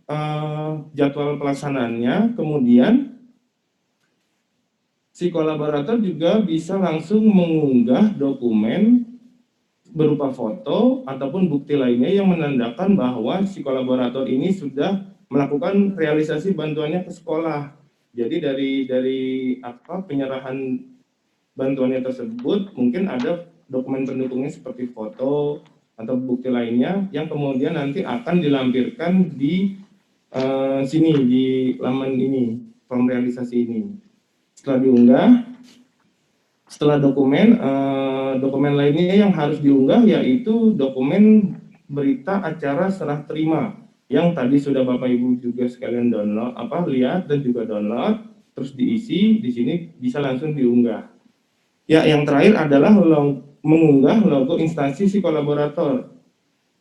jadwal pelaksanaannya, kemudian si kolaborator juga bisa langsung mengunggah dokumen berupa foto ataupun bukti lainnya yang menandakan bahwa si kolaborator ini sudah melakukan realisasi bantuannya ke sekolah. Jadi dari penyerahan bantuannya tersebut mungkin ada dokumen pendukungnya seperti foto atau bukti lainnya yang kemudian nanti akan dilampirkan di sini di laman ini, form realisasi ini. Setelah diunggah, setelah dokumen lainnya yang harus diunggah yaitu dokumen berita acara serah terima yang tadi sudah Bapak Ibu juga sekalian lihat dan juga download, terus diisi di sini bisa langsung diunggah. Ya, yang terakhir adalah mengunggah logo instansi si kolaborator.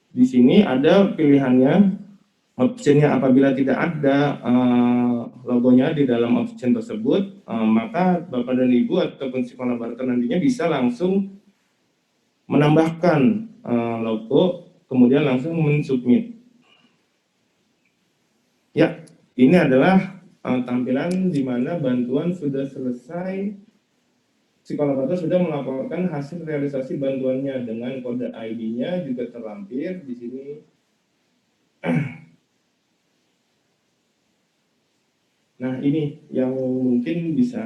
Di sini ada pilihannya optionnya apabila tidak ada logonya di dalam option tersebut, maka Bapak dan Ibu ataupun si kolaborator nantinya bisa langsung menambahkan logo, kemudian langsung mensubmit. Ya, ini adalah tampilan di mana bantuan sudah selesai, si kolaborator sudah melaporkan hasil realisasi bantuannya dengan kode ID-nya juga terlampir di sini. Nah, ini yang mungkin bisa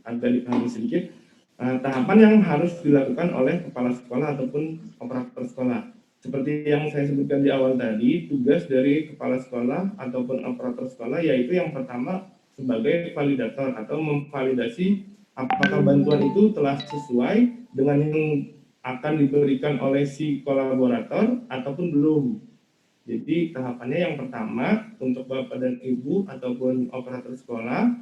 agak dipahami sedikit. Tahapan yang harus dilakukan oleh kepala sekolah ataupun operator sekolah. Seperti yang saya sebutkan di awal tadi, tugas dari kepala sekolah ataupun operator sekolah yaitu yang pertama sebagai validator atau memvalidasi apakah bantuan itu telah sesuai dengan yang akan diberikan oleh si kolaborator ataupun belum. Jadi tahapannya yang pertama untuk Bapak dan Ibu ataupun operator sekolah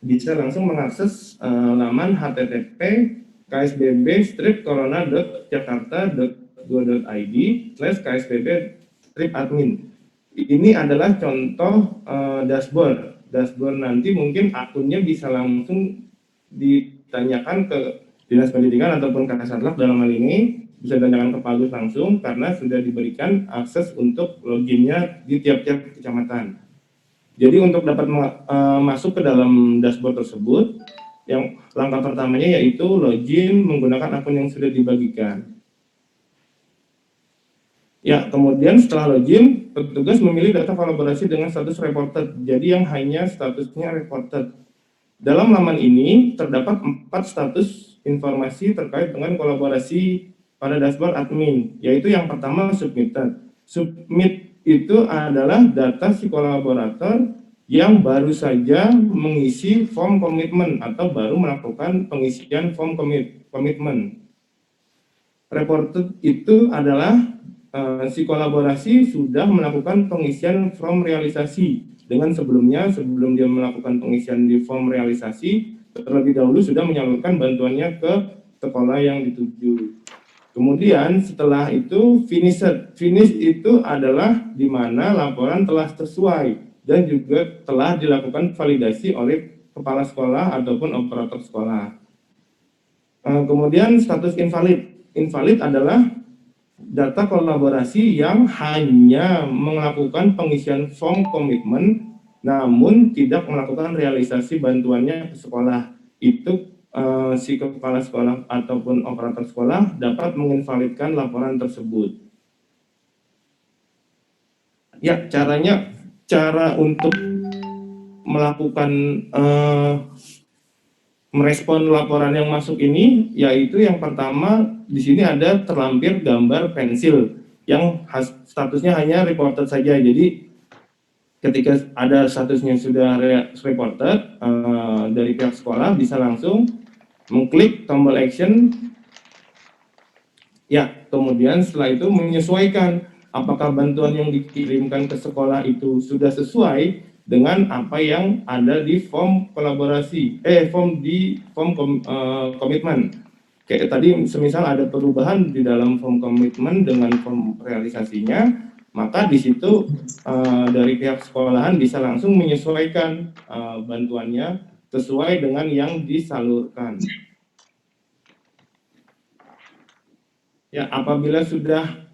bisa langsung mengakses laman http://corona.jakarta.go.id/ksbb-admin. Ini adalah contoh dashboard. Dashboard nanti mungkin akunnya bisa langsung ditanyakan ke Dinas Pendidikan ataupun Kasatlantas dalam hal ini, bisa ditanyakan ke Pak Agus langsung karena sudah diberikan akses untuk loginnya di tiap-tiap kecamatan. Jadi untuk dapat masuk ke dalam dashboard tersebut, yang langkah pertamanya yaitu login menggunakan akun yang sudah dibagikan. Ya, kemudian setelah login, petugas memilih data kolaborasi dengan status reported, jadi yang hanya statusnya reported. Dalam laman ini terdapat 4 status informasi terkait dengan kolaborasi pada dashboard admin, yaitu yang pertama submitted. Submit itu adalah data si kolaborator yang baru saja mengisi form komitmen atau baru melakukan pengisian form komitmen. Reported itu adalah si kolaborasi sudah melakukan pengisian form realisasi dengan sebelum dia melakukan pengisian di form realisasi, terlebih dahulu sudah menyalurkan bantuannya ke sekolah yang dituju. Kemudian setelah itu finish itu adalah di mana laporan telah sesuai dan juga telah dilakukan validasi oleh kepala sekolah ataupun operator sekolah. Kemudian status invalid adalah data kolaborasi yang hanya melakukan pengisian form komitmen namun tidak melakukan realisasi bantuannya ke sekolah. Itu si kepala sekolah ataupun operator sekolah dapat menginvalidkan laporan tersebut. Ya, cara untuk melakukan merespon laporan yang masuk ini, yaitu yang pertama di sini ada terlampir gambar pensil yang statusnya hanya reported saja. Jadi ketika ada statusnya sudah reported dari pihak sekolah bisa langsung mengklik tombol action. Ya, kemudian setelah itu menyesuaikan apakah bantuan yang dikirimkan ke sekolah itu sudah sesuai dengan apa yang ada di form kolaborasi, form komitmen. Kayak tadi semisal ada perubahan di dalam form komitmen dengan form realisasinya, maka di situ dari pihak sekolahan bisa langsung menyesuaikan bantuannya sesuai dengan yang disalurkan. Ya, apabila sudah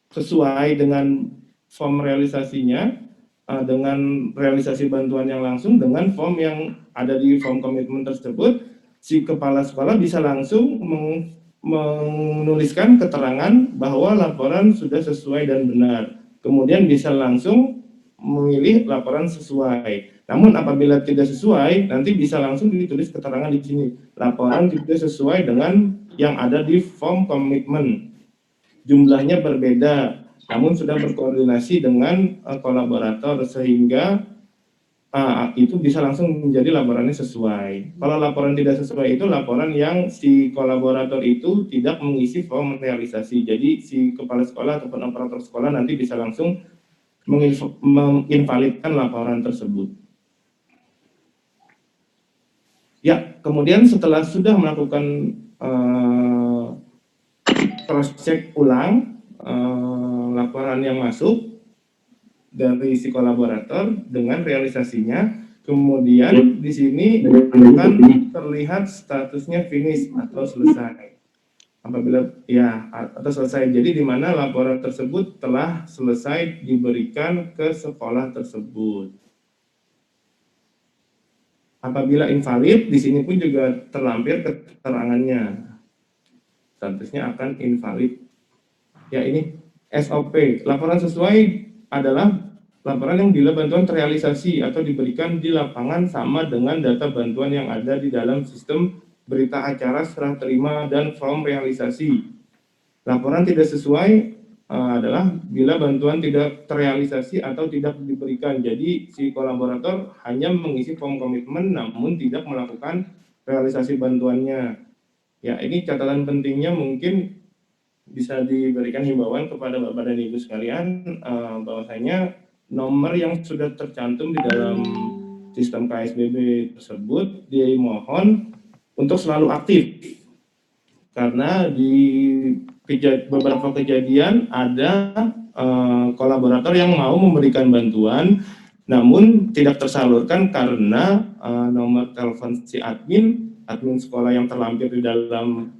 sesuai dengan form realisasinya, dengan realisasi bantuan yang langsung dengan form yang ada di form komitmen tersebut, si kepala sekolah bisa langsung menuliskan keterangan bahwa laporan sudah sesuai dan benar. Kemudian bisa langsung memilih laporan sesuai. Namun apabila tidak sesuai, nanti bisa langsung ditulis keterangan di sini. Laporan tidak sesuai dengan yang ada di form komitmen. Jumlahnya berbeda, namun sudah berkoordinasi dengan kolaborator sehingga itu bisa langsung menjadi laporannya sesuai. Kalau laporan tidak sesuai itu laporan yang si kolaborator itu tidak mengisi form realisasi. Jadi si kepala sekolah ataupun operator sekolah nanti bisa langsung menginvalidkan laporan tersebut. Ya, kemudian setelah sudah melakukan cross check ulang laporan yang masuk dari si kolaborator dengan realisasinya. Kemudian di sini akan terlihat statusnya finish atau selesai. Apabila ya atau selesai, jadi di mana laporan tersebut telah selesai diberikan ke sekolah tersebut. Apabila invalid, di sini pun juga terlampir keterangannya. Statusnya akan invalid. Ya, ini SOP. Laporan sesuai adalah laporan yang bila bantuan terrealisasi atau diberikan di lapangan sama dengan data bantuan yang ada di dalam sistem berita acara serah terima dan form realisasi. Laporan tidak sesuai adalah bila bantuan tidak terrealisasi atau tidak diberikan. Jadi si kolaborator hanya mengisi form komitmen namun tidak melakukan realisasi bantuannya. Ya, ini catatan pentingnya mungkin bisa diberikan himbauan kepada Bapak dan Ibu sekalian bahwasanya nomor yang sudah tercantum di dalam sistem KSBB tersebut dimohon untuk selalu aktif, karena di beberapa kejadian ada kolaborator yang mau memberikan bantuan namun tidak tersalurkan karena nomor telepon si admin sekolah yang terlampir di dalam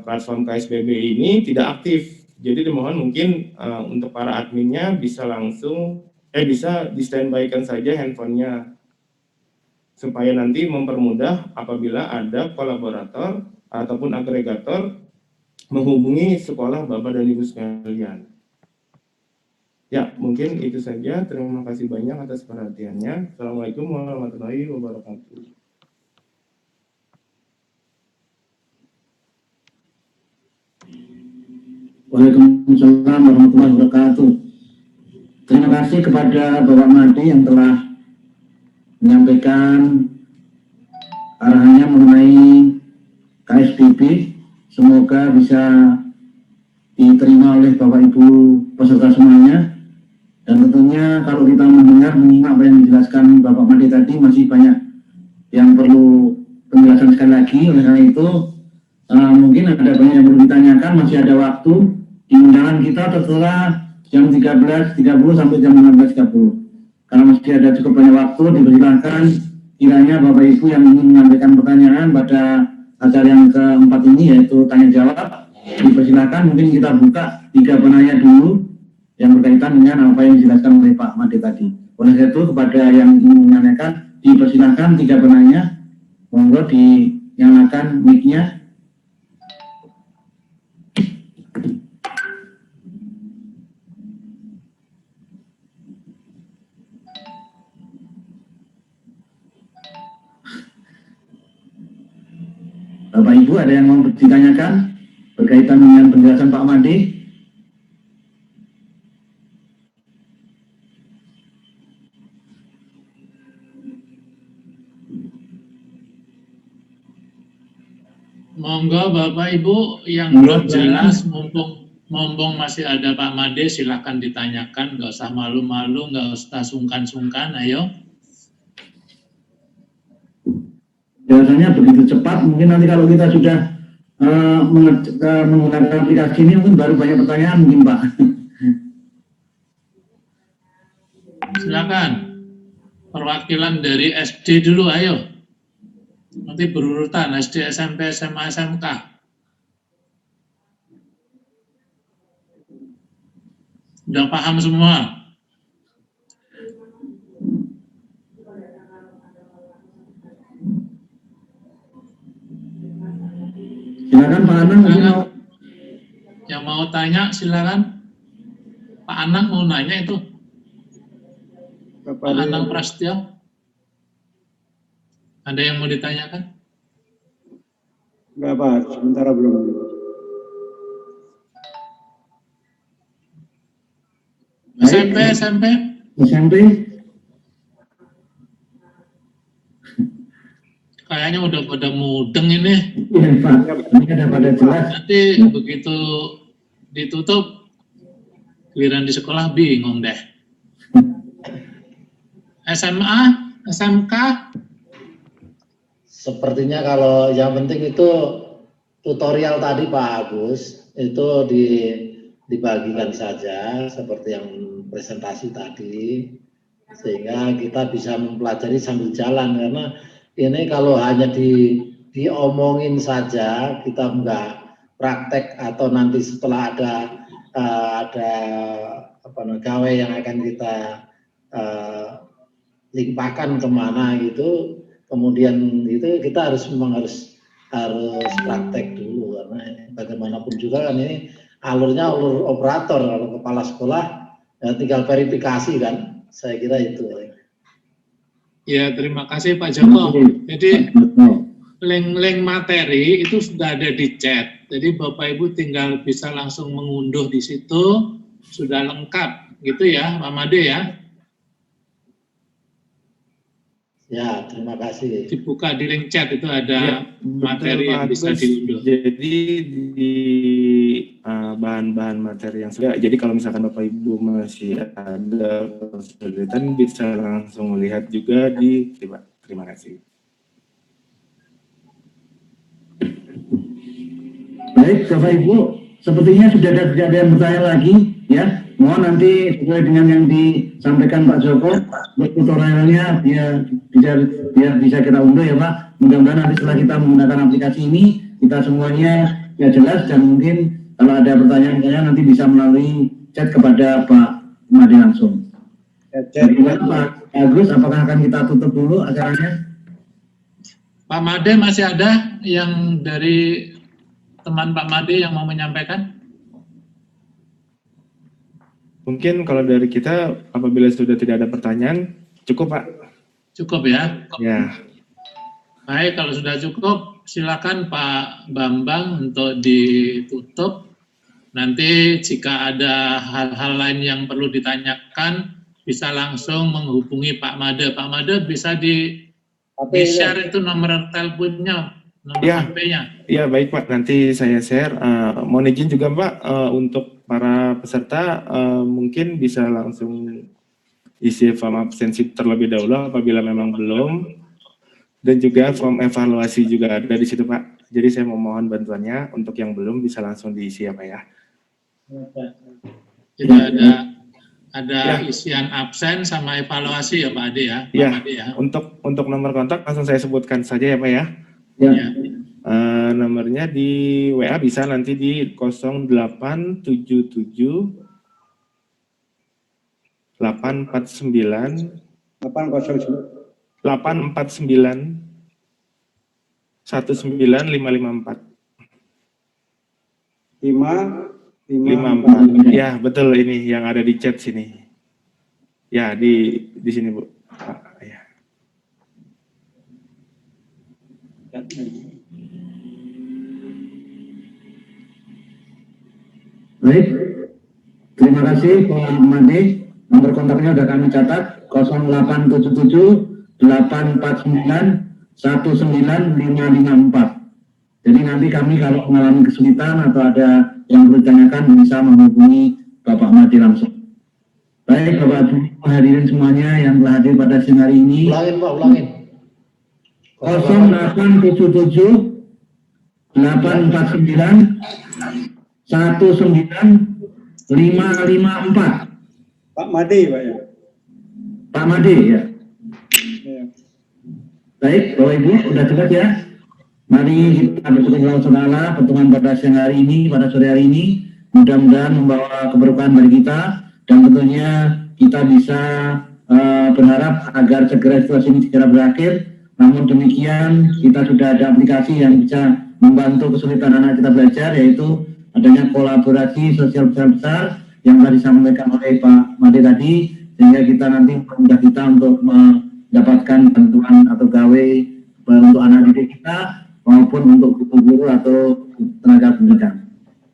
platform KSBB ini tidak aktif. Jadi dimohon mungkin untuk para adminnya bisa langsung bisa di standby-kan saja handphonenya supaya nanti mempermudah apabila ada kolaborator ataupun agregator menghubungi sekolah Bapak dan Ibu sekalian. Ya, mungkin itu saja. Terima kasih banyak atas perhatiannya. Assalamualaikum warahmatullahi wabarakatuh. Waalaikumsalam warahmatullahi wabarakatuh. Terima kasih kepada Bapak Made yang telah menyampaikan arahannya mengenai KSBB. Semoga bisa diterima oleh Bapak Ibu peserta semuanya. Dan tentunya kalau kita menyimak apa yang dijelaskan Bapak Made tadi, masih banyak yang perlu penjelasan sekali lagi. Oleh karena itu mungkin ada banyak yang perlu ditanyakan, masih ada waktu. Di undangan kita tertera jam 13.30 sampai jam 16.30. Karena masih ada cukup banyak waktu, dipersilakan kiranya Bapak Ibu yang ingin menyampaikan pertanyaan pada acara yang keempat ini, yaitu tanya jawab, dipersilakan. Mungkin kita buka 3 penanya dulu yang berkaitan dengan apa yang dijelaskan oleh Pak Made tadi. Oleh karena itu kepada yang ingin menanyakan, dipersilakan 3 penanya, monggo dinyalakan mic-nya. Bapak Ibu ada yang mau ditanyakan berkaitan dengan penjelasan Pak Made? Monggo Bapak Ibu yang belum jelas, mumpung masih ada Pak Made, silakan ditanyakan, nggak usah malu-malu, nggak usah sungkan-sungkan, ayo. Biasanya begitu cepat, mungkin nanti kalau kita sudah menggunakan aplikasi ini mungkin baru banyak pertanyaan mungkin Pak. Silakan, perwakilan dari SD dulu, ayo. Nanti berurutan, SD, SMP, SMA, SMK. Udah paham semua? Silakan Pak Anang. Yang mau tanya silakan. Pak Anang mau nanya itu. Pak Anang Prasetyo. Ada yang mau ditanyakan? Enggak Pak, sementara belum. SMP. Kayaknya udah pada mudeng ini. Iya Pak, ini ada pada jelas. Nanti begitu ditutup, giliran di sekolah bingung deh. SMA, SMK? Sepertinya kalau yang penting itu tutorial tadi Pak Agus, itu dibagikan saja seperti yang presentasi tadi, sehingga kita bisa mempelajari sambil jalan, karena ini kalau hanya diomongin saja, kita nggak praktek atau nanti setelah ada gawe yang akan kita limpahkan kemana gitu, kemudian itu kita memang harus praktek dulu, karena bagaimanapun juga kan ini alurnya alur operator, kalau kepala sekolah ya tinggal verifikasi kan, saya kira itu. Ya, terima kasih Pak Joko. Jadi link materi itu sudah ada di chat, jadi Bapak Ibu tinggal bisa langsung mengunduh di situ, sudah lengkap gitu ya Pak Made ya. Ya, terima kasih. Dibuka di link chat itu ada materi Betul, yang Pak bisa Agus. diunduh. Jadi di bahan-bahan materi yang sudah, jadi kalau misalkan Bapak Ibu masih ada kesulitan bisa langsung melihat juga di terima kasih. Baik, Bapak Ibu, sepertinya sudah tidak ada yang bertanya lagi, ya. Mohon nanti sesuai dengan yang disampaikan Pak Joko, tutorialnya biar bisa kita unduh ya Pak. Mudah-mudahan nanti setelah kita menggunakan aplikasi ini, kita semuanya ya jelas, dan mungkin kalau ada pertanyaan nanti bisa melalui chat kepada Pak Made langsung. Pak Agus, apakah akan kita tutup dulu acaranya? Pak Made masih ada yang dari teman Pak Made yang mau menyampaikan? Mungkin kalau dari kita, apabila sudah tidak ada pertanyaan, cukup Pak. Cukup ya? Ya. Baik, kalau sudah cukup, silakan Pak Bambang untuk ditutup. Nanti jika ada hal-hal lain yang perlu ditanyakan, bisa langsung menghubungi Pak Made. Pak Made bisa di-share itu nomor teleponnya, nomor HP-nya. Ya, baik Pak, nanti saya share. Mohon izin juga Pak, untuk para peserta mungkin bisa langsung isi form absensi terlebih dahulu apabila memang belum, dan juga form evaluasi juga ada di situ Pak. Jadi saya memohon bantuannya untuk yang belum bisa langsung diisi ya Pak ya. Jadi ada isian absen sama evaluasi ya Pak Ade ya. Ya, Ade, ya. untuk nomor kontak langsung saya sebutkan saja ya Pak ya. Ya. Nomornya di WA bisa nanti di 0877 849 19 554. 54. Ya, betul, ini yang ada di chat sini. Ya, di sini Bu. Ya. Baik, terima kasih Pak Made. Nomor kontaknya sudah kami catat, 0877 849 19554. Jadi nanti kami kalau mengalami kesulitan atau ada yang perlu ditanyakan bisa menghubungi Bapak Made langsung. Baik Bapak Ibu hadirin semuanya yang telah hadir pada siang hari ini. Ulangin Pak, ulangin. 0877 849 19554. Pak Made Pak ya. Pak Made ya. Baik, Bapak Ibu, sudah jelas ya. Mari kita bersyukur kepada pertemuan pada siang hari ini, pada sore hari ini, mudah-mudahan membawa keberkahan bagi kita, dan tentunya kita bisa berharap agar segera situasi ini segera berakhir. Namun demikian, kita sudah ada aplikasi yang bisa membantu kesulitan anak kita belajar, yaitu adanya kolaborasi sosial besar-besar yang tadi disampaikan oleh Pak Made tadi, sehingga kita nanti memudahkan kita untuk mendapatkan bantuan atau gawe untuk anak didik kita maupun untuk guru-guru atau tenaga pendidikan.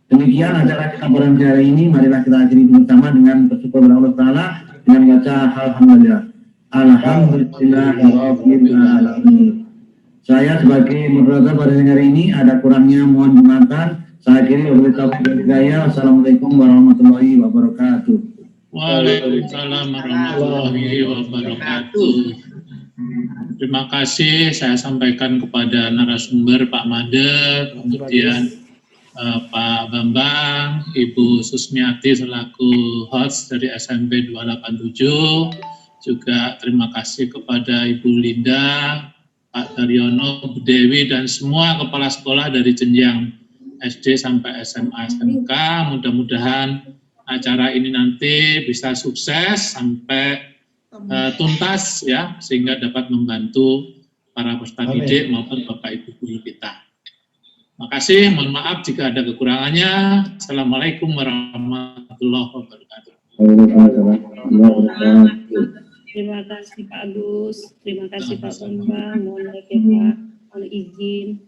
Demikian acara kita pada hari ini. Marilah kita akhiri bersama dengan bersyukur kepada Allah Taala dengan baca alhamdulillah. Alhamdulillahirabbil alamin. Saya sebagai moderator pada hari ini ada kurangnya mohon dimaafkan. Saya akhiri wabillahi taufiq wal hidayah. Wassalamualaikum warahmatullahi wabarakatuh. Waalaikumsalam warahmatullahi wabarakatuh. Terima kasih saya sampaikan kepada narasumber Pak Made, kemudian Pak Bambang, Ibu Susmiati selaku host dari SMP 287, juga terima kasih kepada Ibu Linda, Pak Daryono, Bu Dewi, dan semua kepala sekolah dari jenjang SD sampai SMA SMK. Mudah-mudahan acara ini nanti bisa sukses sampai tuntas ya, sehingga dapat membantu para peserta didik maupun Bapak Ibu guru kita. Makasih, mohon maaf jika ada kekurangannya. Assalamualaikum warahmatullahi wabarakatuh. Terima kasih Pak Agus, terima kasih Pak Bambang, mohon izin.